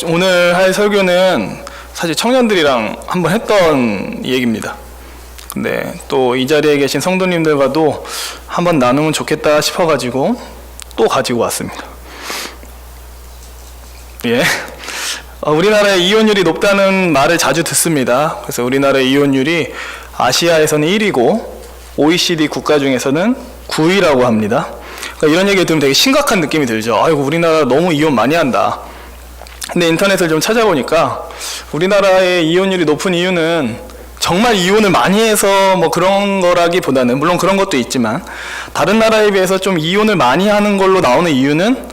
오늘 할 설교는 사실 청년들이랑 한번 했던 얘기입니다. 근데 또 이 자리에 계신 성도님들과도 한번 나누면 좋겠다 싶어가지고 또 가지고 왔습니다. 예. 우리나라의 이혼율이 높다는 말을 자주 듣습니다. 그래서 우리나라의 이혼율이 아시아에서는 1위고 OECD 국가 중에서는 9위라고 합니다. 그러니까 이런 얘기 들으면 되게 심각한 느낌이 들죠. 아이고, 우리나라 너무 이혼 많이 한다. 근데 인터넷을 좀 찾아보니까 우리나라의 이혼율이 높은 이유는 정말 이혼을 많이 해서 뭐 그런 거라기보다는, 물론 그런 것도 있지만 다른 나라에 비해서 좀 이혼을 많이 하는 걸로 나오는 이유는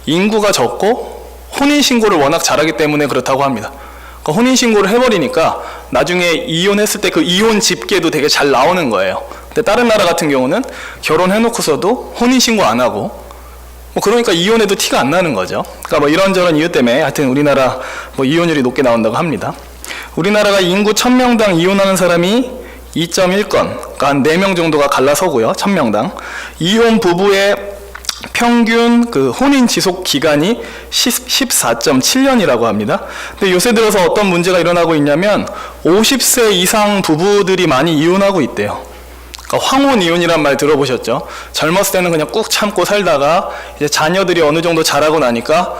인구가 적고 혼인신고를 워낙 잘하기 때문에 그렇다고 합니다. 그러니까 혼인신고를 해버리니까 나중에 이혼했을 때 그 이혼 집계도 되게 잘 나오는 거예요. 근데 다른 나라 같은 경우는 결혼해놓고서도 혼인신고 안 하고 그러니까 이혼해도 티가 안 나는 거죠. 그러니까 뭐 이런저런 이유 때문에 하여튼 우리나라 뭐 이혼율이 높게 나온다고 합니다. 우리나라가 인구 1000명당 이혼하는 사람이 2.1건, 그러니까 한 4명 정도가 갈라서고요. 1000명당. 이혼 부부의 평균 그 혼인 지속 기간이 14.7년이라고 합니다. 근데 요새 들어서 어떤 문제가 일어나고 있냐면 50세 이상 부부들이 많이 이혼하고 있대요. 그러니까 황혼 이혼이란 말 들어보셨죠? 젊었을 때는 그냥 꾹 참고 살다가 이제 자녀들이 어느 정도 자라고 나니까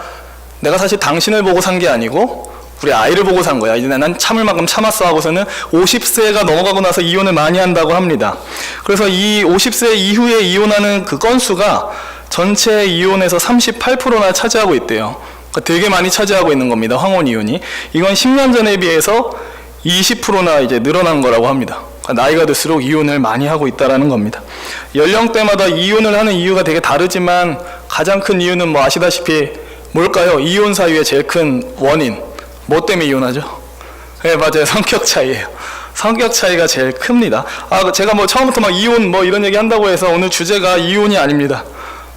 내가 사실 당신을 보고 산 게 아니고 우리 아이를 보고 산 거야. 이제 난 참을 만큼 참았어 하고서는 50세가 넘어가고 나서 이혼을 많이 한다고 합니다. 그래서 이 50세 이후에 이혼하는 그 건수가 전체 이혼에서 38%나 차지하고 있대요. 그러니까 되게 많이 차지하고 있는 겁니다. 황혼 이혼이. 이건 10년 전에 비해서 20%나 이제 늘어난 거라고 합니다. 나이가 들수록 이혼을 많이 하고 있다는 겁니다. 연령대마다 이혼을 하는 이유가 되게 다르지만 가장 큰 이유는 뭐 아시다시피 뭘까요? 이혼 사유의 제일 큰 원인. 뭐 때문에 이혼하죠? 네, 맞아요. 성격 차이예요. 성격 차이가 제일 큽니다. 제가 뭐 처음부터 막 이혼 뭐 이런 얘기 한다고 해서 오늘 주제가 이혼이 아닙니다.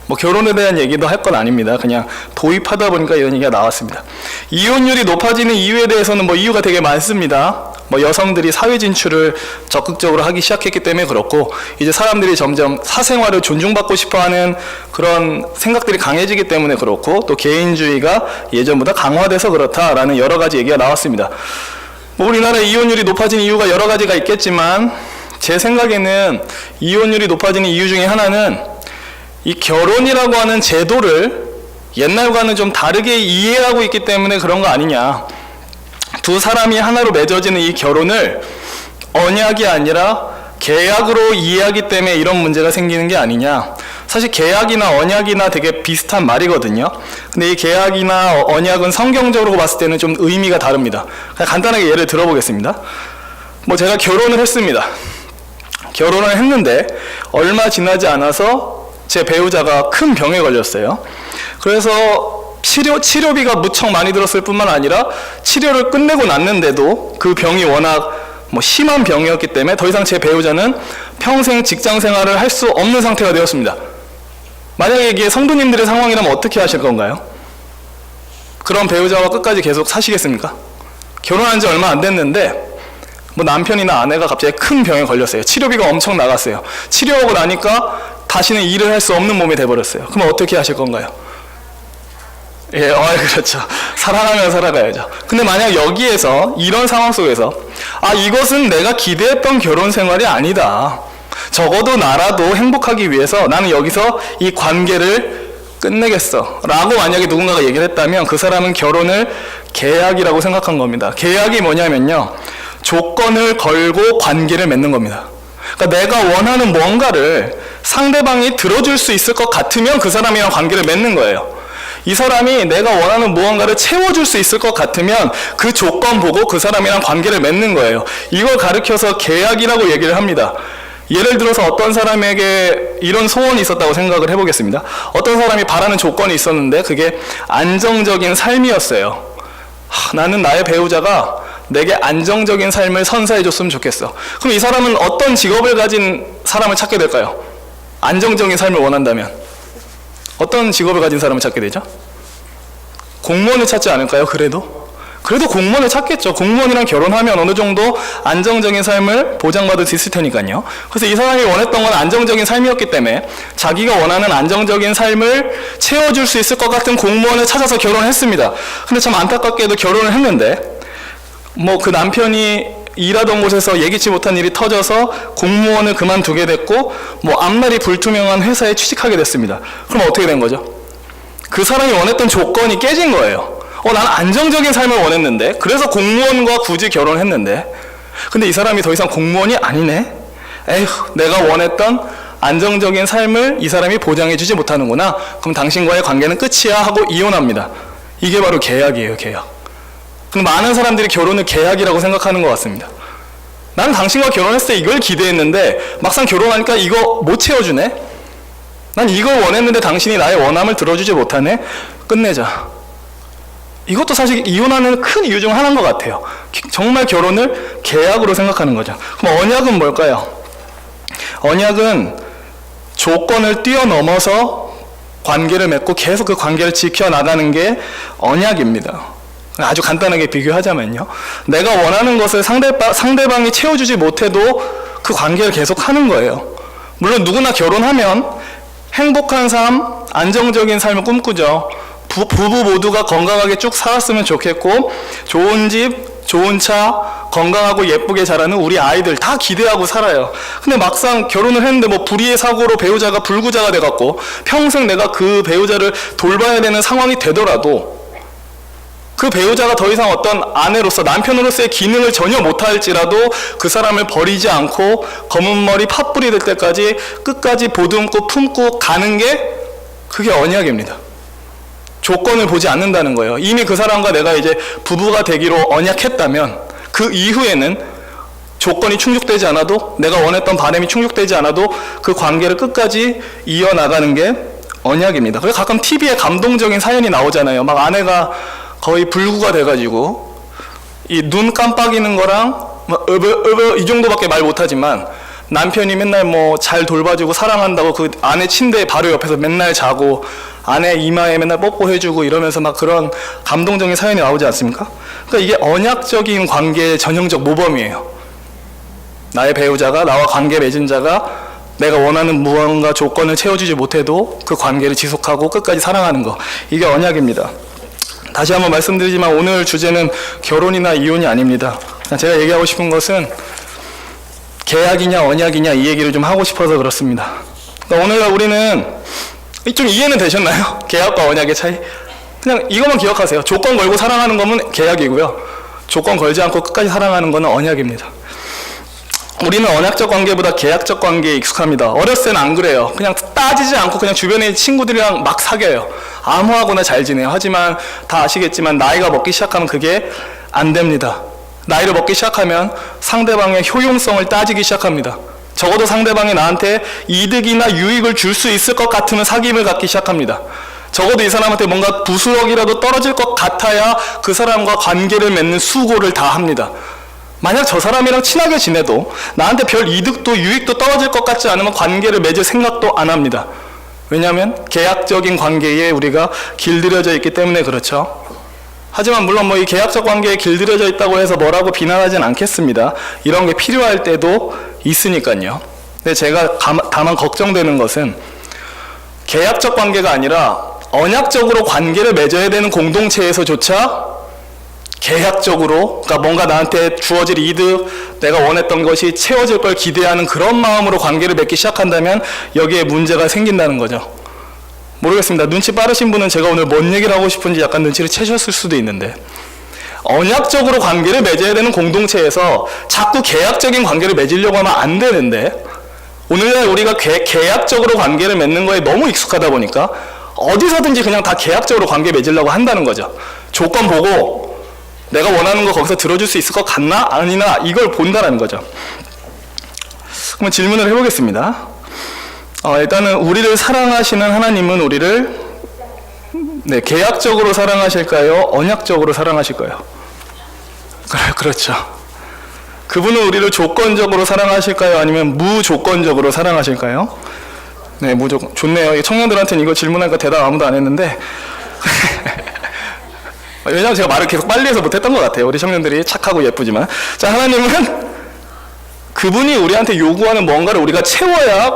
뭐 결혼에 대한 얘기도 할 건 아닙니다. 그냥 도입하다 보니까 이런 얘기가 나왔습니다. 이혼율이 높아지는 이유에 대해서는 뭐 이유가 되게 많습니다. 뭐 여성들이 사회 진출을 적극적으로 하기 시작했기 때문에 그렇고, 이제 사람들이 점점 사생활을 존중받고 싶어하는 그런 생각들이 강해지기 때문에 그렇고, 또 개인주의가 예전보다 강화돼서 그렇다라는 여러 가지 얘기가 나왔습니다. 뭐 우리나라 이혼율이 높아진 이유가 여러 가지가 있겠지만 제 생각에는 이혼율이 높아지는 이유 중에 하나는 이 결혼이라고 하는 제도를 옛날과는 좀 다르게 이해하고 있기 때문에 그런 거 아니냐. 두 사람이 하나로 맺어지는 이 결혼을 언약이 아니라 계약으로 이해하기 때문에 이런 문제가 생기는 게 아니냐. 사실 계약이나 언약이나 되게 비슷한 말이거든요. 근데 이 계약이나 언약은 성경적으로 봤을 때는 좀 의미가 다릅니다. 그냥 간단하게 예를 들어보겠습니다. 뭐 제가 결혼을 했습니다. 결혼을 했는데 얼마 지나지 않아서 제 배우자가 큰 병에 걸렸어요. 그래서 치료비가 무척 많이 들었을 뿐만 아니라 치료를 끝내고 났는데도 그 병이 워낙 뭐 심한 병이었기 때문에 더 이상 제 배우자는 평생 직장 생활을 할 수 없는 상태가 되었습니다. 만약에 이게 성도님들의 상황이라면 어떻게 하실 건가요? 그런 배우자와 끝까지 계속 사시겠습니까? 결혼한 지 얼마 안 됐는데 뭐 남편이나 아내가 갑자기 큰 병에 걸렸어요. 치료비가 엄청 나갔어요. 치료하고 나니까 다시는 일을 할 수 없는 몸이 돼버렸어요. 그럼 어떻게 하실 건가요? 예, 그렇죠. 살아가면 살아가야죠. 근데 만약 여기에서 이런 상황 속에서 이것은 내가 기대했던 결혼 생활이 아니다. 적어도 나라도 행복하기 위해서 나는 여기서 이 관계를 끝내겠어 라고 만약에 누군가가 얘기를 했다면 그 사람은 결혼을 계약이라고 생각한 겁니다. 계약이 뭐냐면요, 조건을 걸고 관계를 맺는 겁니다. 그러니까 내가 원하는 뭔가를 상대방이 들어줄 수 있을 것 같으면 그 사람이랑 관계를 맺는 거예요. 이 사람이 내가 원하는 무언가를 채워줄 수 있을 것 같으면 그 조건 보고 그 사람이랑 관계를 맺는 거예요. 이걸 가리켜서 계약이라고 얘기를 합니다. 예를 들어서 어떤 사람에게 이런 소원이 있었다고 생각을 해보겠습니다. 어떤 사람이 바라는 조건이 있었는데 그게 안정적인 삶이었어요. 나는 나의 배우자가 내게 안정적인 삶을 선사해줬으면 좋겠어. 그럼 이 사람은 어떤 직업을 가진 사람을 찾게 될까요? 안정적인 삶을 원한다면 어떤 직업을 가진 사람을 찾게 되죠? 공무원을 찾지 않을까요? 그래도 그래도 공무원을 찾겠죠. 공무원이랑 결혼하면 어느 정도 안정적인 삶을 보장받을 수 있을 테니까요. 그래서 이 사람이 원했던 건 안정적인 삶이었기 때문에 자기가 원하는 안정적인 삶을 채워줄 수 있을 것 같은 공무원을 찾아서 결혼했습니다. 근데 참 안타깝게도 결혼을 했는데 뭐 그 남편이 일하던 곳에서 예기치 못한 일이 터져서 공무원을 그만두게 됐고 뭐 앞날이 불투명한 회사에 취직하게 됐습니다. 그럼 어떻게 된 거죠? 그 사람이 원했던 조건이 깨진 거예요. 나는 안정적인 삶을 원했는데, 그래서 공무원과 굳이 결혼했는데, 근데 이 사람이 더 이상 공무원이 아니네? 에휴, 내가 원했던 안정적인 삶을 이 사람이 보장해주지 못하는구나. 그럼 당신과의 관계는 끝이야 하고 이혼합니다. 이게 바로 계약이에요, 계약. 근데 많은 사람들이 결혼을 계약이라고 생각하는 것 같습니다. 나는 당신과 결혼했을 때 이걸 기대했는데 막상 결혼하니까 이거 못 채워주네? 난 이걸 원했는데 당신이 나의 원함을 들어주지 못하네? 끝내자. 이것도 사실 이혼하는 큰 이유 중 하나인 것 같아요. 정말 결혼을 계약으로 생각하는 거죠. 그럼 언약은 뭘까요? 언약은 조건을 뛰어넘어서 관계를 맺고 계속 그 관계를 지켜나가는 게 언약입니다. 아주 간단하게 비교하자면요. 내가 원하는 것을 상대방이 채워주지 못해도 그 관계를 계속 하는 거예요. 물론 누구나 결혼하면 행복한 삶, 안정적인 삶을 꿈꾸죠. 부부 모두가 건강하게 쭉 살았으면 좋겠고 좋은 집, 좋은 차, 건강하고 예쁘게 자라는 우리 아이들 다 기대하고 살아요. 근데 막상 결혼을 했는데 뭐 불의의 사고로 배우자가 불구자가 돼갖고 평생 내가 그 배우자를 돌봐야 되는 상황이 되더라도 그 배우자가 더 이상 어떤 아내로서 남편으로서의 기능을 전혀 못할지라도 그 사람을 버리지 않고 검은 머리 팥불이 될 때까지 끝까지 보듬고 품고 가는 게 그게 언약입니다. 조건을 보지 않는다는 거예요. 이미 그 사람과 내가 이제 부부가 되기로 언약했다면 그 이후에는 조건이 충족되지 않아도 내가 원했던 바람이 충족되지 않아도 그 관계를 끝까지 이어나가는 게 언약입니다. 그래서 가끔 TV에 감동적인 사연이 나오잖아요. 막 아내가 거의 불구가 돼가지고 이 눈 깜빡이는 거랑 이 정도밖에 말 못하지만 남편이 맨날 뭐 잘 돌봐주고 사랑한다고 그 아내 침대 바로 옆에서 맨날 자고 아내 이마에 맨날 뽀뽀해주고 이러면서 막 그런 감동적인 사연이 나오지 않습니까? 그러니까 이게 언약적인 관계의 전형적 모범이에요. 나의 배우자가, 나와 관계 맺은 자가 내가 원하는 무언가 조건을 채워주지 못해도 그 관계를 지속하고 끝까지 사랑하는 거, 이게 언약입니다. 다시 한번 말씀드리지만 오늘 주제는 결혼이나 이혼이 아닙니다. 제가 얘기하고 싶은 것은 계약이냐 언약이냐 이 얘기를 좀 하고 싶어서 그렇습니다. 그러니까 오늘날 우리는 좀 이해는 되셨나요? 계약과 언약의 차이? 그냥 이것만 기억하세요. 조건 걸고 사랑하는 거면 계약이고요. 조건 걸지 않고 끝까지 사랑하는 거는 언약입니다. 우리는 언약적 관계보다 계약적 관계에 익숙합니다. 어렸을 때는 안 그래요. 그냥 따지지 않고 그냥 주변에 친구들이랑 막 사귀어요. 아무하고나 잘 지내요. 하지만 다 아시겠지만 나이가 먹기 시작하면 그게 안 됩니다. 나이를 먹기 시작하면 상대방의 효용성을 따지기 시작합니다. 적어도 상대방이 나한테 이득이나 유익을 줄 수 있을 것 같으면 사귐을 갖기 시작합니다. 적어도 이 사람한테 뭔가 부스럭이라도 떨어질 것 같아야 그 사람과 관계를 맺는 수고를 다 합니다. 만약 저 사람이랑 친하게 지내도 나한테 별 이득도 유익도 떨어질 것 같지 않으면 관계를 맺을 생각도 안 합니다. 왜냐하면 계약적인 관계에 우리가 길들여져 있기 때문에 그렇죠. 하지만 물론 뭐 이 계약적 관계에 길들여져 있다고 해서 뭐라고 비난하진 않겠습니다. 이런 게 필요할 때도 있으니까요. 근데 제가 다만 걱정되는 것은 계약적 관계가 아니라 언약적으로 관계를 맺어야 되는 공동체에서조차 계약적으로, 그러니까 뭔가 나한테 주어질 이득, 내가 원했던 것이 채워질 걸 기대하는 그런 마음으로 관계를 맺기 시작한다면 여기에 문제가 생긴다는 거죠. 모르겠습니다. 눈치 빠르신 분은 제가 오늘 뭔 얘기를 하고 싶은지 약간 눈치를 채셨을 수도 있는데, 언약적으로 관계를 맺어야 되는 공동체에서 자꾸 계약적인 관계를 맺으려고 하면 안 되는데, 오늘날 우리가 계약적으로 관계를 맺는 거에 너무 익숙하다 보니까 어디서든지 그냥 다 계약적으로 관계 맺으려고 한다는 거죠. 조건 보고 내가 원하는 거 거기서 들어줄 수 있을 것 같나? 아니나? 이걸 본다는 거죠. 그럼 질문을 해보겠습니다. 일단은 우리를 사랑하시는 하나님은 우리를 계약적으로 사랑하실까요? 언약적으로 사랑하실까요? 그렇죠. 그분은 우리를 조건적으로 사랑하실까요? 아니면 무조건적으로 사랑하실까요? 네, 무조건. 좋네요. 청년들한테는 이거 질문하니까 대답 아무도 안 했는데 왜냐하면 제가 말을 계속 빨리 해서 못했던 것 같아요. 우리 청년들이 착하고 예쁘지만. 자, 하나님은 그분이 우리한테 요구하는 뭔가를 우리가 채워야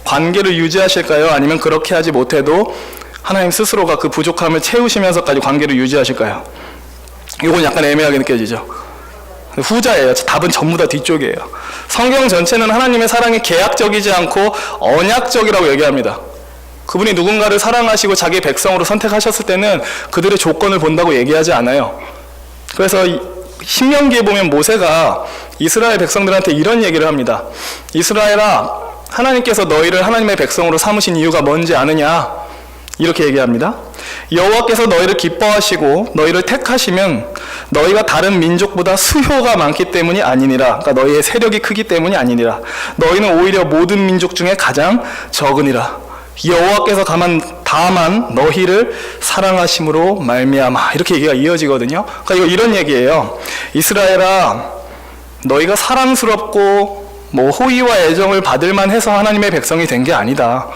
관계를 유지하실까요? 아니면 그렇게 하지 못해도 하나님 스스로가 그 부족함을 채우시면서까지 관계를 유지하실까요? 이건 약간 애매하게 느껴지죠. 후자예요. 답은 전부 다 뒤쪽이에요. 성경 전체는 하나님의 사랑이 계약적이지 않고 언약적이라고 얘기합니다. 그분이 누군가를 사랑하시고 자기 백성으로 선택하셨을 때는 그들의 조건을 본다고 얘기하지 않아요. 그래서 신명기에 보면 모세가 이스라엘 백성들한테 이런 얘기를 합니다. 이스라엘아, 하나님께서 너희를 하나님의 백성으로 삼으신 이유가 뭔지 아느냐? 이렇게 얘기합니다. 여호와께서 너희를 기뻐하시고 너희를 택하시면 너희가 다른 민족보다 수효가 많기 때문이 아니니라. 그러니까 너희의 세력이 크기 때문이 아니니라. 너희는 오히려 모든 민족 중에 가장 적으니라. 여호와께서 다만 너희를 사랑하심으로 말미암아. 이렇게 얘기가 이어지거든요. 그러니까 이거 이런 얘기예요. 이스라엘아, 너희가 사랑스럽고 호의와 애정을 받을만 해서 하나님의 백성이 된 게 아니다.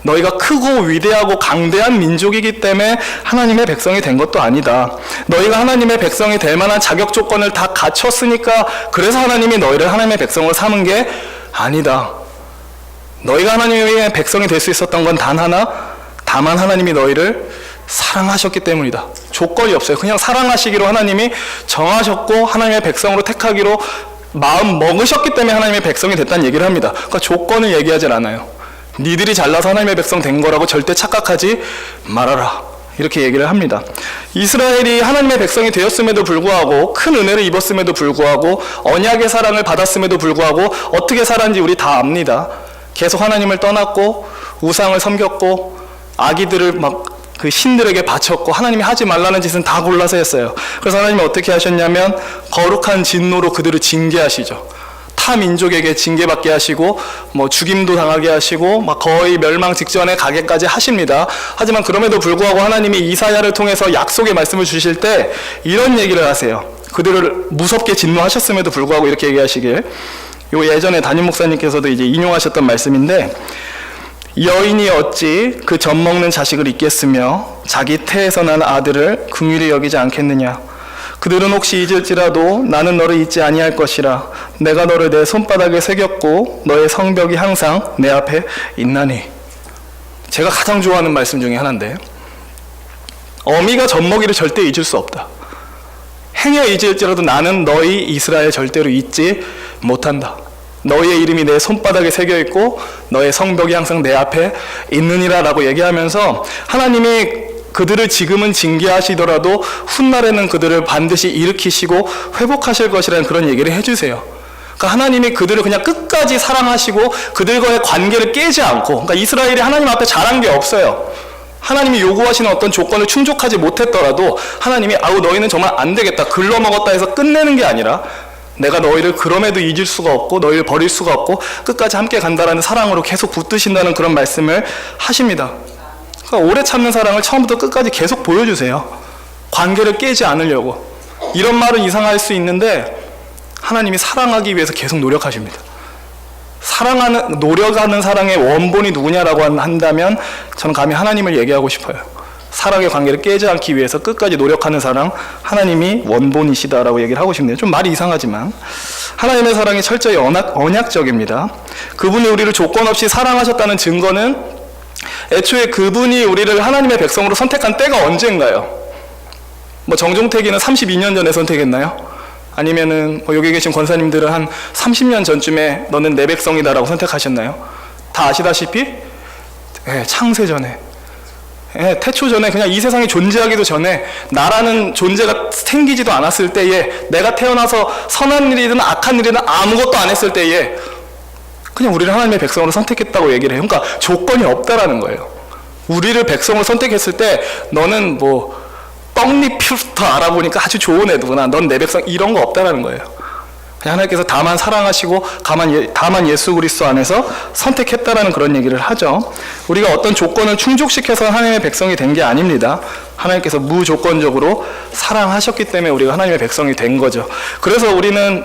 너희가 크고 위대하고 강대한 민족이기 때문에 하나님의 백성이 된 것도 아니다. 너희가 하나님의 백성이 될 만한 자격 조건을 다 갖췄으니까 그래서 하나님이 너희를 하나님의 백성으로 삼은 게 아니다. 너희가 하나님의 백성이 될 수 있었던 건 단 하나, 다만 하나님이 너희를 사랑하셨기 때문이다. 조건이 없어요. 그냥 사랑하시기로 하나님이 정하셨고 하나님의 백성으로 택하기로 마음 먹으셨기 때문에 하나님의 백성이 됐다는 얘기를 합니다. 그러니까 조건을 얘기하지 않아요. 니들이 잘나서 하나님의 백성 된 거라고 절대 착각하지 말아라. 이렇게 얘기를 합니다. 이스라엘이 하나님의 백성이 되었음에도 불구하고, 큰 은혜를 입었음에도 불구하고, 언약의 사랑을 받았음에도 불구하고 어떻게 살았는지 우리 다 압니다. 계속 하나님을 떠났고 우상을 섬겼고 아기들을 그 신들에게 바쳤고 하나님이 하지 말라는 짓은 다 골라서 했어요. 그래서 하나님이 어떻게 하셨냐면 거룩한 진노로 그들을 징계하시죠. 타 민족에게 징계받게 하시고 죽임도 당하게 하시고 거의 멸망 직전에 가게까지 하십니다. 하지만 그럼에도 불구하고 하나님이 이사야를 통해서 약속의 말씀을 주실 때 이런 얘기를 하세요. 그들을 무섭게 진노하셨음에도 불구하고 이렇게 얘기하시길, 요 예전에 담임 목사님께서도 이제 인용하셨던 말씀인데, 여인이 어찌 그 젖 먹는 자식을 잊겠으며 자기 태에서 난 아들을 긍휼히 여기지 않겠느냐. 그들은 혹시 잊을지라도 나는 너를 잊지 아니할 것이라. 내가 너를 내 손바닥에 새겼고 너의 성벽이 항상 내 앞에 있나니. 제가 가장 좋아하는 말씀 중에 하나인데, 어미가 젖 먹이를 절대 잊을 수 없다. 행여 잊을지라도 나는 너희 이스라엘 절대로 잊지 못한다. 너희의 이름이 내 손바닥에 새겨있고 너의 성벽이 항상 내 앞에 있느니라 라고 얘기하면서 하나님이 그들을 지금은 징계하시더라도 훗날에는 그들을 반드시 일으키시고 회복하실 것이라는 그런 얘기를 해주세요. 그러니까 하나님이 그들을 그냥 끝까지 사랑하시고 그들과의 관계를 깨지 않고, 그러니까 이스라엘이 하나님 앞에 잘한 게 없어요. 하나님이 요구하시는 어떤 조건을 충족하지 못했더라도 하나님이 너희는 정말 안 되겠다, 글러먹었다 해서 끝내는 게 아니라 내가 너희를 그럼에도 잊을 수가 없고 너희를 버릴 수가 없고 끝까지 함께 간다라는 사랑으로 계속 붙드신다는 그런 말씀을 하십니다. 그러니까 오래 참는 사랑을 처음부터 끝까지 계속 보여주세요. 관계를 깨지 않으려고. 이런 말은 이상할 수 있는데 하나님이 사랑하기 위해서 계속 노력하십니다. 노력하는 사랑의 원본이 누구냐라고 한다면 저는 감히 하나님을 얘기하고 싶어요. 사랑의 관계를 깨지 않기 위해서 끝까지 노력하는 사랑, 하나님이 원본이시다라고 얘기를 하고 싶네요. 좀 말이 이상하지만 하나님의 사랑이 철저히 언약적입니다. 그분이 우리를 조건 없이 사랑하셨다는 증거는 애초에 그분이 우리를 하나님의 백성으로 선택한 때가 언제인가요? 정종택이는 32년 전에 선택했나요? 아니면은 여기 계신 권사님들은 한 30년 전쯤에 너는 내 백성이다라고 선택하셨나요? 다 아시다시피 창세 전에, 태초 전에, 그냥 이 세상이 존재하기도 전에, 나라는 존재가 생기지도 않았을 때에, 내가 태어나서 선한 일이든 악한 일이든 아무것도 안 했을 때에 그냥 우리를 하나님의 백성으로 선택했다고 얘기를 해요. 그러니까 조건이 없다라는 거예요. 우리를 백성으로 선택했을 때 너는 떡잎부터 알아보니까 아주 좋은 애구나, 넌 내 백성, 이런 거 없다라는 거예요. 그냥 하나님께서 다만 사랑하시고 다만 예수 그리스도 안에서 선택했다라는 그런 얘기를 하죠. 우리가 어떤 조건을 충족시켜서 하나님의 백성이 된 게 아닙니다. 하나님께서 무조건적으로 사랑하셨기 때문에 우리가 하나님의 백성이 된 거죠. 그래서 우리는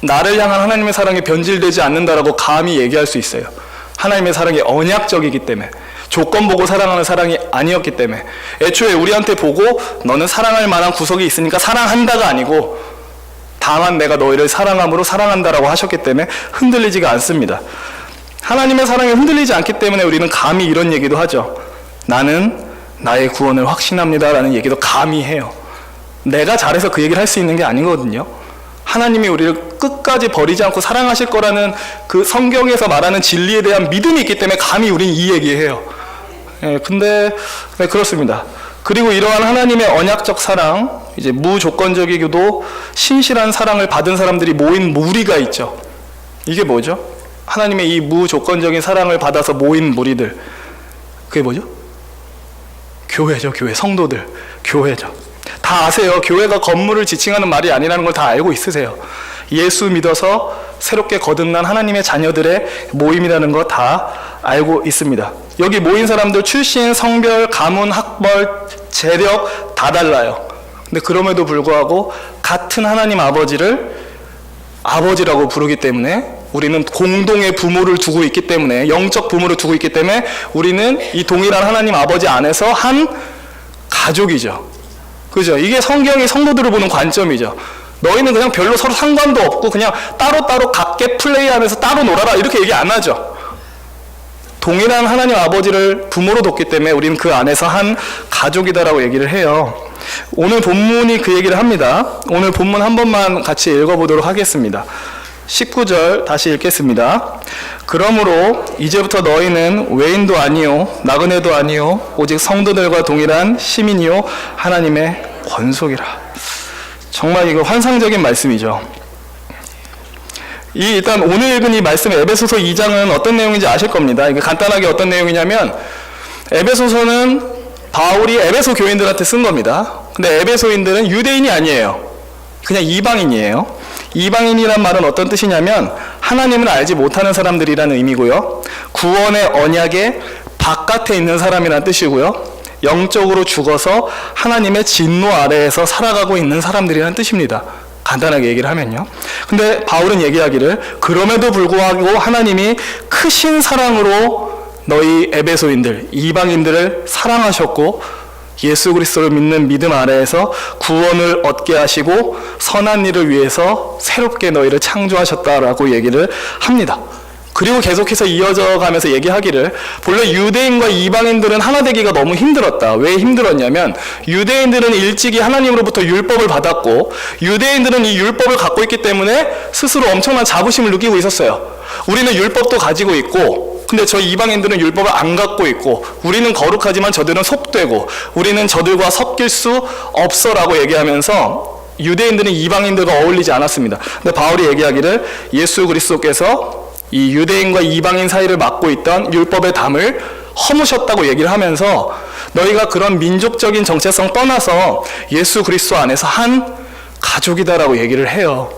나를 향한 하나님의 사랑이 변질되지 않는다라고 감히 얘기할 수 있어요. 하나님의 사랑이 언약적이기 때문에. 조건 보고 사랑하는 사랑이 아니었기 때문에, 애초에 우리한테 보고 너는 사랑할 만한 구석이 있으니까 사랑한다가 아니고 다만 내가 너희를 사랑함으로 사랑한다라고 하셨기 때문에 흔들리지가 않습니다. 하나님의 사랑에 흔들리지 않기 때문에 우리는 감히 이런 얘기도 하죠. 나는 나의 구원을 확신합니다 라는 얘기도 감히 해요. 내가 잘해서 그 얘기를 할 수 있는 게 아니거든요. 하나님이 우리를 끝까지 버리지 않고 사랑하실 거라는 그 성경에서 말하는 진리에 대한 믿음이 있기 때문에 감히 우린 이 얘기해요. 근데 그렇습니다. 그리고 이러한 하나님의 언약적 사랑, 이제 무조건적이고도 신실한 사랑을 받은 사람들이 모인 무리가 있죠. 이게 뭐죠? 하나님의 이 무조건적인 사랑을 받아서 모인 무리들, 그게 뭐죠? 교회죠. 교회, 성도들, 교회죠. 다 아세요. 교회가 건물을 지칭하는 말이 아니라는 걸 다 알고 있으세요. 예수 믿어서 새롭게 거듭난 하나님의 자녀들의 모임이라는 거 다 알고 있습니다. 여기 모인 사람들 출신, 성별, 가문, 학벌, 재력 다 달라요. 근데 그럼에도 불구하고 같은 하나님 아버지를 아버지라고 부르기 때문에, 우리는 공동의 부모를 두고 있기 때문에, 영적 부모를 두고 있기 때문에 우리는 이 동일한 하나님 아버지 안에서 한 가족이죠. 그죠? 이게 성경이 성도들을 보는 관점이죠. 너희는 그냥 별로 서로 상관도 없고 그냥 따로따로 각계 플레이하면서 따로 놀아라 이렇게 얘기 안 하죠. 동일한 하나님 아버지를 부모로 뒀기 때문에 우리는 그 안에서 한 가족이다라고 얘기를 해요. 오늘 본문이 그 얘기를 합니다. 오늘 본문 한 번만 같이 읽어보도록 하겠습니다. 19절 다시 읽겠습니다. 그러므로 이제부터 너희는 외인도 아니요 나그네도 아니요 오직 성도들과 동일한 시민이요 하나님의 권속이라. 정말 이거 환상적인 말씀이죠. 일단 오늘 읽은 이 말씀 에베소서 2장은 어떤 내용인지 아실 겁니다. 이게 간단하게 어떤 내용이냐면, 에베소서는 바울이 에베소 교인들한테 쓴 겁니다. 근데 에베소인들은 유대인이 아니에요. 그냥 이방인이에요. 이방인이란 말은 어떤 뜻이냐면 하나님을 알지 못하는 사람들이라는 의미고요. 구원의 언약의 바깥에 있는 사람이라는 뜻이고요. 영적으로 죽어서 하나님의 진노 아래에서 살아가고 있는 사람들이라는 뜻입니다. 간단하게 얘기를 하면요. 근데 바울은 얘기하기를, 그럼에도 불구하고 하나님이 크신 사랑으로 너희 에베소인들, 이방인들을 사랑하셨고 예수 그리스도를 믿는 믿음 아래에서 구원을 얻게 하시고 선한 일을 위해서 새롭게 너희를 창조하셨다라고 얘기를 합니다. 그리고 계속해서 이어져 가면서 얘기하기를, 본래 유대인과 이방인들은 하나 되기가 너무 힘들었다. 왜 힘들었냐면 유대인들은 일찍이 하나님으로부터 율법을 받았고 유대인들은 이 율법을 갖고 있기 때문에 스스로 엄청난 자부심을 느끼고 있었어요. 우리는 율법도 가지고 있고, 근데 저 이방인들은 율법을 안 갖고 있고, 우리는 거룩하지만 저들은 속되고, 우리는 저들과 섞일 수 없어라고 얘기하면서 유대인들은 이방인들과 어울리지 않았습니다. 근데 바울이 얘기하기를, 예수 그리스도께서 이 유대인과 이방인 사이를 막고 있던 율법의 담을 허무셨다고 얘기를 하면서 너희가 그런 민족적인 정체성 떠나서 예수 그리스도 안에서 한 가족이다라고 얘기를 해요.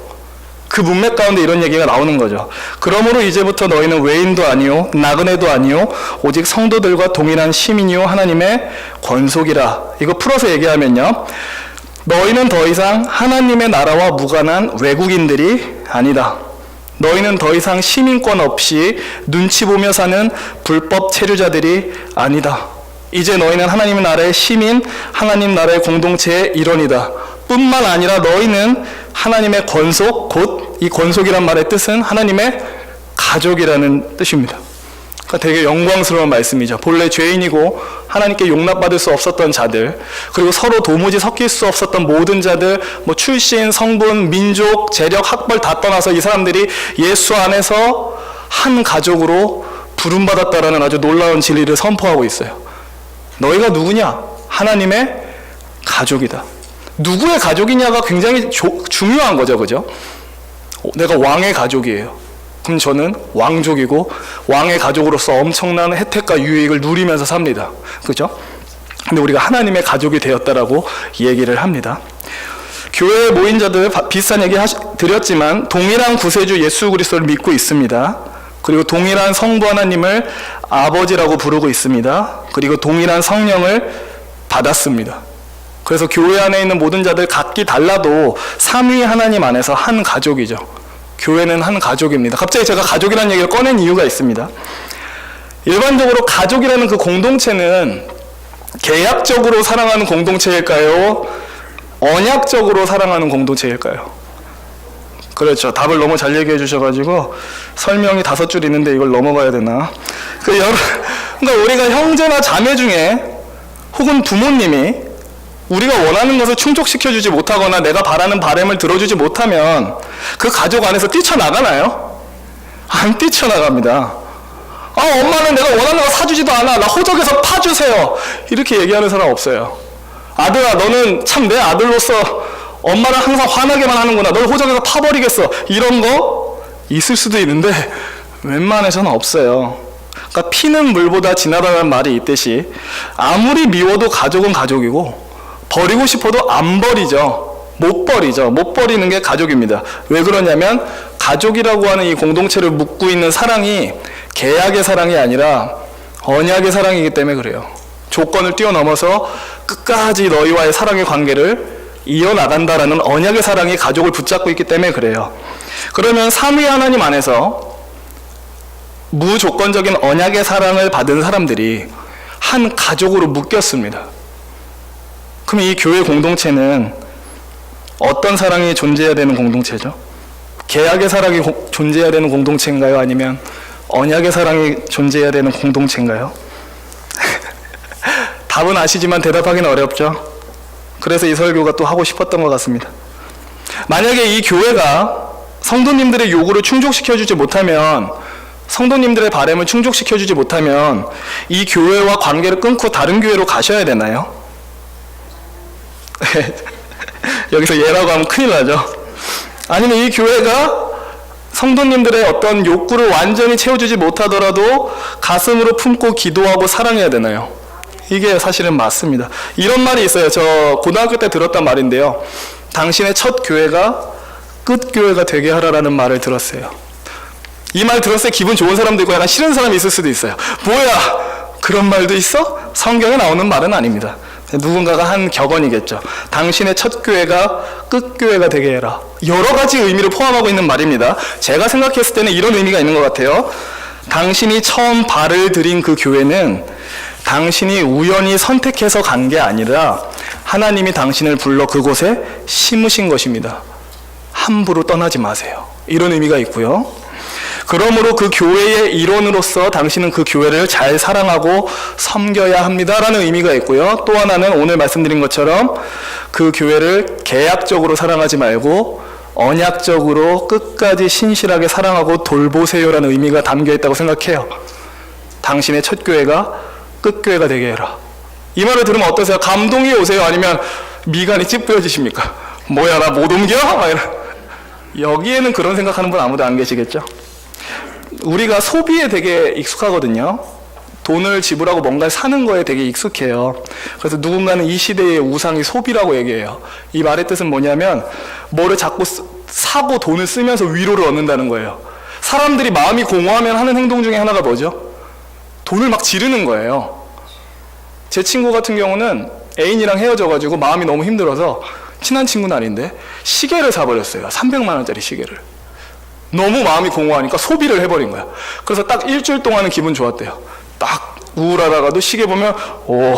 그 문맥 가운데 이런 얘기가 나오는 거죠. 그러므로 이제부터 너희는 외인도 아니요 나그네도 아니요 오직 성도들과 동일한 시민이요 하나님의 권속이라. 이거 풀어서 얘기하면요, 너희는 더 이상 하나님의 나라와 무관한 외국인들이 아니다. 너희는 더 이상 시민권 없이 눈치 보며 사는 불법 체류자들이 아니다. 이제 너희는 하나님의 나라의 시민, 하나님 나라의 공동체의 일원이다. 뿐만 아니라 너희는 하나님의 권속, 곧 이 권속이란 말의 뜻은 하나님의 가족이라는 뜻입니다. 그러니까 되게 영광스러운 말씀이죠. 본래 죄인이고 하나님께 용납받을 수 없었던 자들, 그리고 서로 도무지 섞일 수 없었던 모든 자들, 뭐 출신, 성분, 민족, 재력, 학벌 다 떠나서 이 사람들이 예수 안에서 한 가족으로 부름받았다라는 아주 놀라운 진리를 선포하고 있어요. 너희가 누구냐? 하나님의 가족이다. 누구의 가족이냐가 굉장히 중요한 거죠. 그죠? 내가 왕의 가족이에요. 그럼 저는 왕족이고 왕의 가족으로서 엄청난 혜택과 유익을 누리면서 삽니다. 그죠? 근데 우리가 하나님의 가족이 되었다라고 얘기를 합니다. 교회에 모인 자들 비슷한 얘기 드렸지만 동일한 구세주 예수 그리스도를 믿고 있습니다. 그리고 동일한 성부 하나님을 아버지라고 부르고 있습니다. 그리고 동일한 성령을 받았습니다. 그래서 교회 안에 있는 모든 자들 각기 달라도 삼위 하나님 안에서 한 가족이죠. 교회는 한 가족입니다. 갑자기 제가 가족이라는 얘기를 꺼낸 이유가 있습니다. 일반적으로 가족이라는 그 공동체는 계약적으로 사랑하는 공동체일까요? 언약적으로 사랑하는 공동체일까요? 그렇죠. 답을 너무 잘 얘기해 주셔가지고 설명이 5줄 있는데 이걸 넘어가야 되나? 그러니까 우리가 형제나 자매 중에 혹은 부모님이 우리가 원하는 것을 충족시켜주지 못하거나 내가 바라는 바람을 들어주지 못하면 그 가족 안에서 뛰쳐나가나요? 안 뛰쳐나갑니다. 엄마는 내가 원하는 거 사주지도 않아. 나 호적에서 파주세요. 이렇게 얘기하는 사람 없어요. 아들아, 너는 참 내 아들로서 엄마를 항상 화나게만 하는구나. 널 호적에서 파버리겠어. 이런 거 있을 수도 있는데 웬만해서는 없어요. 그러니까 피는 물보다 진하다는 말이 있듯이 아무리 미워도 가족은 가족이고 버리고 싶어도 안 버리죠. 못 버리죠. 못 버리는 게 가족입니다. 왜 그러냐면 가족이라고 하는 이 공동체를 묶고 있는 사랑이 계약의 사랑이 아니라 언약의 사랑이기 때문에 그래요. 조건을 뛰어넘어서 끝까지 너희와의 사랑의 관계를 이어나간다라는 언약의 사랑이 가족을 붙잡고 있기 때문에 그래요. 그러면 삼위 하나님 안에서 무조건적인 언약의 사랑을 받은 사람들이 한 가족으로 묶였습니다. 그럼 이 교회 공동체는 어떤 사랑이 존재해야 되는 공동체죠? 계약의 사랑이 존재해야 되는 공동체인가요? 아니면 언약의 사랑이 존재해야 되는 공동체인가요? 답은 아시지만 대답하기는 어렵죠. 그래서 이 설교가 또 하고 싶었던 것 같습니다. 만약에 이 교회가 성도님들의 요구를 충족시켜주지 못하면, 성도님들의 바람을 충족시켜주지 못하면 이 교회와 관계를 끊고 다른 교회로 가셔야 되나요? 여기서 예라고 하면 큰일 나죠. 아니면 이 교회가 성도님들의 어떤 욕구를 완전히 채워주지 못하더라도 가슴으로 품고 기도하고 사랑해야 되나요? 이게 사실은 맞습니다. 이런 말이 있어요. 저 고등학교 때 들었단 말인데요. 당신의 첫 교회가 끝교회가 되게 하라라는 말을 들었어요. 이 말 들었을 때 기분 좋은 사람도 있고 약간 싫은 사람이 있을 수도 있어요. 뭐야? 그런 말도 있어? 성경에 나오는 말은 아닙니다. 누군가가 한 격언이겠죠. 당신의 첫 교회가 끝교회가 되게 해라. 여러 가지 의미를 포함하고 있는 말입니다. 제가 생각했을 때는 이런 의미가 있는 것 같아요. 당신이 처음 발을 들인 그 교회는 당신이 우연히 선택해서 간 게 아니라 하나님이 당신을 불러 그곳에 심으신 것입니다. 함부로 떠나지 마세요. 이런 의미가 있고요. 그러므로 그 교회의 일원으로서 당신은 그 교회를 잘 사랑하고 섬겨야 합니다라는 의미가 있고요. 또 하나는 오늘 말씀드린 것처럼 그 교회를 계약적으로 사랑하지 말고 언약적으로 끝까지 신실하게 사랑하고 돌보세요라는 의미가 담겨 있다고 생각해요. 당신의 첫 교회가 끝교회가 되게 해라. 이 말을 들으면 어떠세요? 감동이 오세요? 아니면 미간이 찌뿌려지십니까? 뭐야, 나 못 옮겨? 여기에는 그런 생각하는 분 아무도 안 계시겠죠? 우리가 소비에 되게 익숙하거든요. 돈을 지불하고 뭔가를 사는 거에 되게 익숙해요. 그래서 누군가는 이 시대의 우상이 소비라고 얘기해요. 이 말의 뜻은 뭐냐면 뭐를 자꾸 사고 돈을 쓰면서 위로를 얻는다는 거예요. 사람들이 마음이 공허하면 하는 행동 중에 하나가 뭐죠? 돈을 막 지르는 거예요. 제 친구 같은 경우는 애인이랑 헤어져가지고 마음이 너무 힘들어서, 친한 친구는 아닌데 시계를 사버렸어요. 300만 원짜리 시계를. 너무 마음이 공허하니까 소비를 해버린 거야. 그래서 딱 일주일 동안은 기분 좋았대요. 딱 우울하다가도 시계 보면 오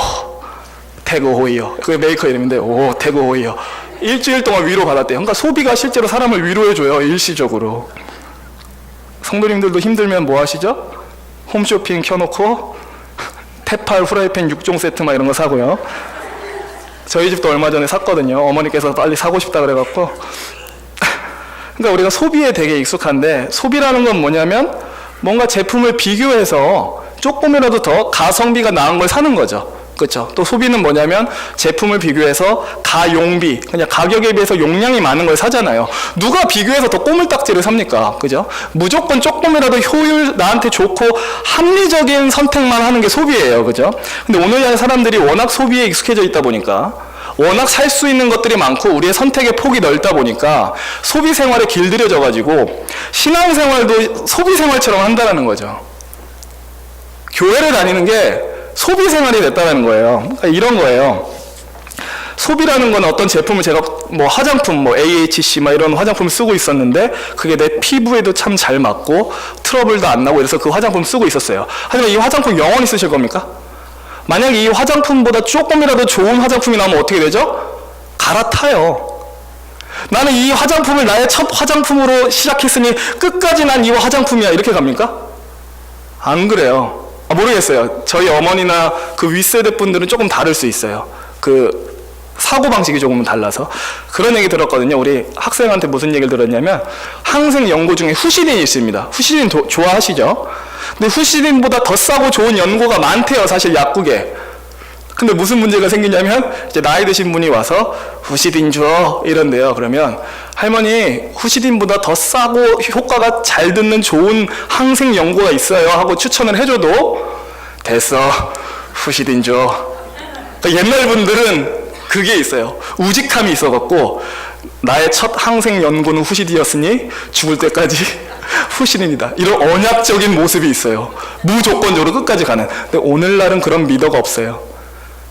태그 호이어, 그게 메이커 이름인데 오 태그 호이어, 일주일 동안 위로 받았대요. 그러니까 소비가 실제로 사람을 위로해줘요. 일시적으로. 성도님들도 힘들면 뭐 하시죠? 홈쇼핑 켜놓고 테팔 후라이팬 6종 세트 막 이런 거 사고요. 저희 집도 얼마 전에 샀거든요. 어머니께서 빨리 사고 싶다 그래갖고. 그러니까 우리가 소비에 되게 익숙한데, 소비라는 건 뭐냐면 뭔가 제품을 비교해서 조금이라도 더 가성비가 나은 걸 사는 거죠. 그렇죠? 또 소비는 뭐냐면 제품을 비교해서 가용비, 그냥 가격에 비해서 용량이 많은 걸 사잖아요. 누가 비교해서 더 꼬물딱지를 삽니까? 그죠? 무조건 조금이라도 효율 나한테 좋고 합리적인 선택만 하는 게 소비예요. 그죠? 근데 오늘날 사람들이 워낙 소비에 익숙해져 있다 보니까, 워낙 살 수 있는 것들이 많고 우리의 선택의 폭이 넓다 보니까 소비 생활에 길들여져 가지고 신앙 생활도 소비 생활처럼 한다는 거죠. 교회를 다니는 게 소비 생활이 됐다는 거예요. 그러니까 이런 거예요. 소비라는 건 어떤 제품을 제가 뭐 화장품, 뭐 AHC 막 이런 화장품을 쓰고 있었는데 그게 내 피부에도 참 잘 맞고 트러블도 안 나고 이래서 그 화장품 쓰고 있었어요. 하지만 이 화장품 영원히 쓰실 겁니까? 만약에 이 화장품보다 조금이라도 좋은 화장품이 나오면 어떻게 되죠? 갈아타요. 나는 이 화장품을 나의 첫 화장품으로 시작했으니 끝까지 난 이 화장품이야 이렇게 갑니까? 안 그래요. 모르겠어요. 저희 어머니나 그 윗세대 분들은 조금 다를 수 있어요. 그 사고방식이 조금은 달라서. 그런 얘기 들었거든요. 우리 학생한테 무슨 얘기를 들었냐면 항생 연고 중에 후시딘이 있습니다. 후시딘 좋아하시죠? 근데 후시딘보다 더 싸고 좋은 연고가 많대요. 사실 약국에. 근데 무슨 문제가 생기냐면 이제 나이 드신 분이 와서 후시딘 줘 이런데요. 그러면 할머니 후시딘보다 더 싸고 효과가 잘 듣는 좋은 항생 연고가 있어요 하고 추천을 해줘도 됐어 후시딘 줘. 그러니까 옛날 분들은 그게 있어요. 우직함이 있어갖고 나의 첫 항생 연고는 후시딘이었으니 죽을 때까지 후시딘이다. 이런 언약적인 모습이 있어요. 무조건적으로 끝까지 가는. 근데 오늘날은 그런 미덕가 없어요.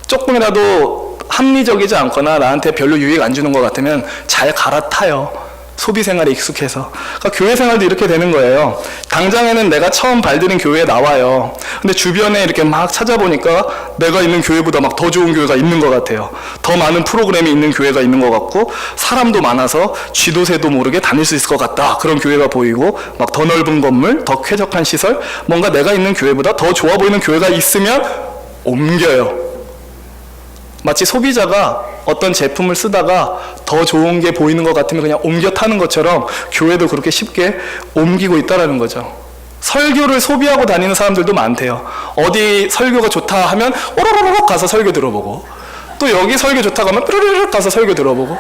조금이라도 합리적이지 않거나 나한테 별로 유익 안 주는 것 같으면 잘 갈아타요. 소비 생활에 익숙해서. 그러니까 교회 생활도 이렇게 되는 거예요. 당장에는 내가 처음 발디딘 교회에 나와요. 근데 주변에 이렇게 막 찾아보니까 내가 있는 교회보다 막 더 좋은 교회가 있는 것 같아요. 더 많은 프로그램이 있는 교회가 있는 것 같고 사람도 많아서 쥐도 새도 모르게 다닐 수 있을 것 같다. 그런 교회가 보이고 막 더 넓은 건물, 더 쾌적한 시설, 뭔가 내가 있는 교회보다 더 좋아 보이는 교회가 있으면 옮겨요. 마치 소비자가 어떤 제품을 쓰다가 더 좋은 게 보이는 것 같으면 그냥 옮겨 타는 것처럼 교회도 그렇게 쉽게 옮기고 있다는 거죠. 설교를 소비하고 다니는 사람들도 많대요. 어디 설교가 좋다 하면 오로로록 가서 설교 들어보고 또 여기 설교 좋다고 하면 뾰로로록 가서 설교 들어보고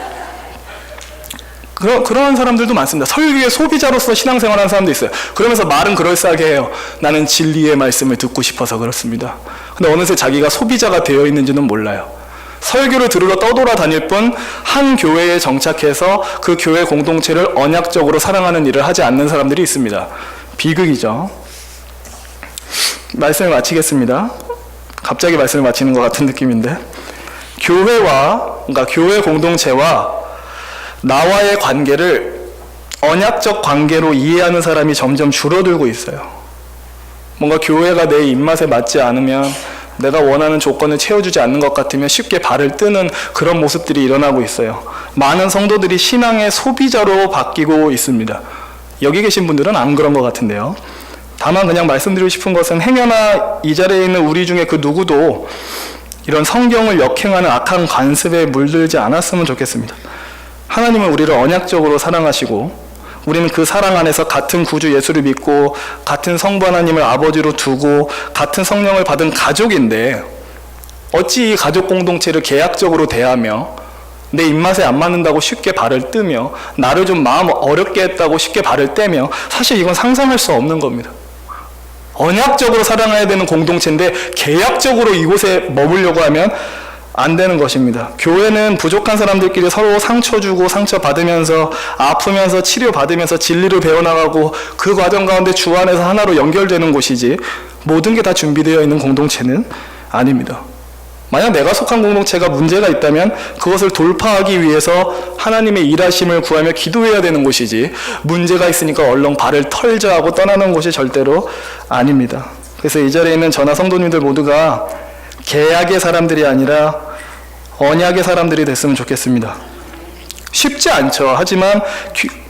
그런 사람들도 많습니다. 설교의 소비자로서 신앙생활하는 사람도 있어요. 그러면서 말은 그럴싸하게 해요. 나는 진리의 말씀을 듣고 싶어서 그렇습니다. 근데 어느새 자기가 소비자가 되어 있는지는 몰라요. 설교를 들으러 떠돌아다닐 뿐 한 교회에 정착해서 그 교회 공동체를 언약적으로 사랑하는 일을 하지 않는 사람들이 있습니다. 비극이죠. 말씀을 마치겠습니다. 갑자기 말씀을 마치는 것 같은 느낌인데 그러니까 교회 공동체와 나와의 관계를 언약적 관계로 이해하는 사람이 점점 줄어들고 있어요. 뭔가 교회가 내 입맛에 맞지 않으면 내가 원하는 조건을 채워주지 않는 것 같으면 쉽게 발을 뜨는 그런 모습들이 일어나고 있어요. 많은 성도들이 신앙의 소비자로 바뀌고 있습니다. 여기 계신 분들은 안 그런 것 같은데요. 다만 그냥 말씀드리고 싶은 것은 행여나 이 자리에 있는 우리 중에 그 누구도 이런 성경을 역행하는 악한 관습에 물들지 않았으면 좋겠습니다. 하나님은 우리를 언약적으로 사랑하시고 우리는 그 사랑 안에서 같은 구주 예수를 믿고 같은 성부 하나님을 아버지로 두고 같은 성령을 받은 가족인데 어찌 이 가족 공동체를 계약적으로 대하며 내 입맛에 안 맞는다고 쉽게 발을 뜨며 나를 좀 마음 어렵게 했다고 쉽게 발을 떼며 사실 이건 상상할 수 없는 겁니다. 언약적으로 사랑해야 되는 공동체인데 계약적으로 이곳에 머물려고 하면 안 되는 것입니다. 교회는 부족한 사람들끼리 서로 상처 주고 상처 받으면서 아프면서 치료받으면서 진리를 배워나가고 그 과정 가운데 주 안에서 하나로 연결되는 곳이지 모든 게 다 준비되어 있는 공동체는 아닙니다. 만약 내가 속한 공동체가 문제가 있다면 그것을 돌파하기 위해서 하나님의 일하심을 구하며 기도해야 되는 곳이지 문제가 있으니까 얼렁 발을 털자 하고 떠나는 곳이 절대로 아닙니다. 그래서 이 자리에 있는 저나 성도님들 모두가 계약의 사람들이 아니라 언약의 사람들이 됐으면 좋겠습니다. 쉽지 않죠. 하지만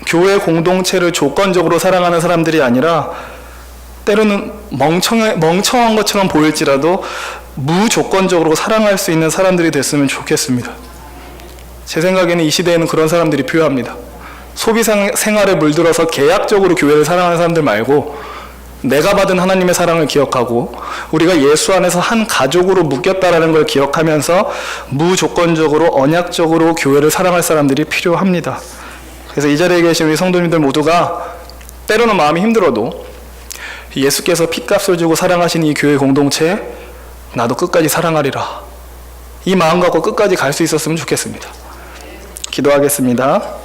교회 공동체를 조건적으로 사랑하는 사람들이 아니라 때로는 멍청한 것처럼 보일지라도 무조건적으로 사랑할 수 있는 사람들이 됐으면 좋겠습니다. 제 생각에는 이 시대에는 그런 사람들이 필요합니다. 소비 생활에 물들어서 계약적으로 교회를 사랑하는 사람들 말고 내가 받은 하나님의 사랑을 기억하고 우리가 예수 안에서 한 가족으로 묶였다라는 걸 기억하면서 무조건적으로 언약적으로 교회를 사랑할 사람들이 필요합니다. 그래서 이 자리에 계신 우리 성도님들 모두가 때로는 마음이 힘들어도 예수께서 핏값을 주고 사랑하신 이 교회 공동체 나도 끝까지 사랑하리라 이 마음 갖고 끝까지 갈 수 있었으면 좋겠습니다. 기도하겠습니다.